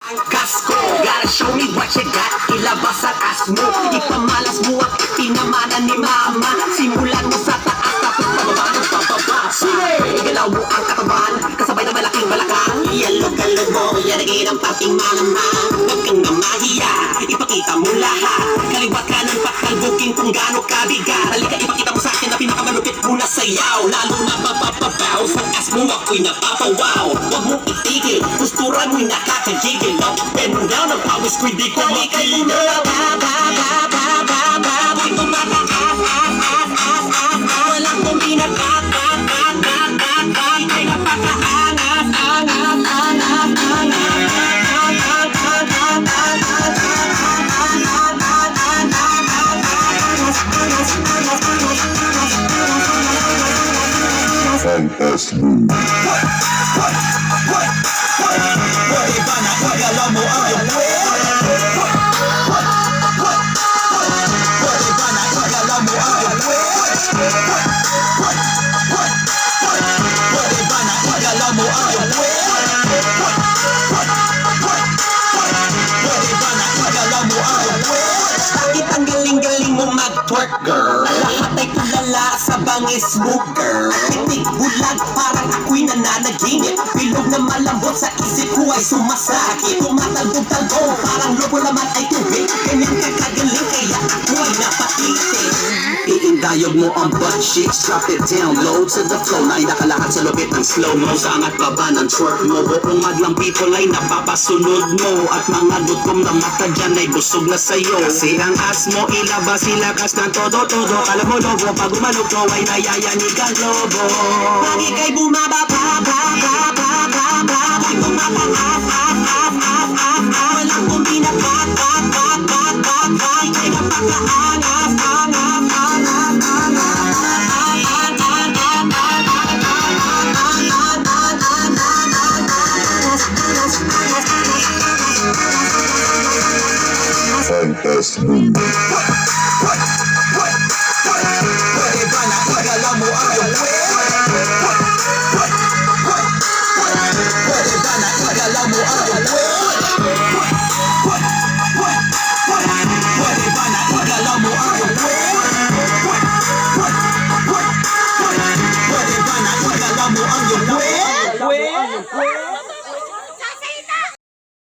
Kasko, gotta show me what you got. Ilabas ang as mo, ipamalas mo at pinamana ni mama. Simulan mo sa taas, tapos pababa ng pababa. Igalaw mo ang katawan, kasabay ng malaking balakang. Iyalog-alog mo, iyanagin ang pating malamang. Huwag kang mamahiya, ipakita mo lahat. Kaliwat ka ng pakalbukin kung gaano kabigat. Halika, ipakita mo sa akin na pinakamalupit mo na sayaw. Lalo na mapapabaw, sa as mo ako'y napapawaw. Huwag mong itigil, gusturan mo'y nakakagigil. Ben mo na ng pawis ko'y di ko makilin. Ako'y tumataas, walang puminakat. Ika'y napakaangas, Pwede ba na igalaw mo ang iyong puwet? Pwede ba na igalaw mo ang iyong puwet? Pwede ba na igalaw mo ang iyong puwet? Pwede ba na igalaw mo ang iyong puwet? Bakit ang galing-galing mo mag-twerk, girl? Lahat ay kilala sa bangis mo, girl. Titig bulag, parang ako'y nananaginip. Bilog na malambot sa isip ko ay sumasakit. Tumatalbog-talbog, parang lobo naman ay tubig. Ganyan kakagaling, kaya ako ay napaitin. Iindayog mo ang butt cheeks, drop it down low to the flow. Na inakalakad sa lupit ng slow-mo, sa angat baba ng twerk mo. Buong madlang people ay napapasunod mo. At mga dutom na mata dyan ay busog na sa'yo. Kasi ang as mo ilabas, ilakas ng todo-todo. Kala mo lobo, pag umalog ko ay nayayanig ang lobo. Pag ika'y bumababa, ako'y tumataas, walang puminakat. Ika'y napakaangas, Pwede ba na igalaw mo ang iyong puwet?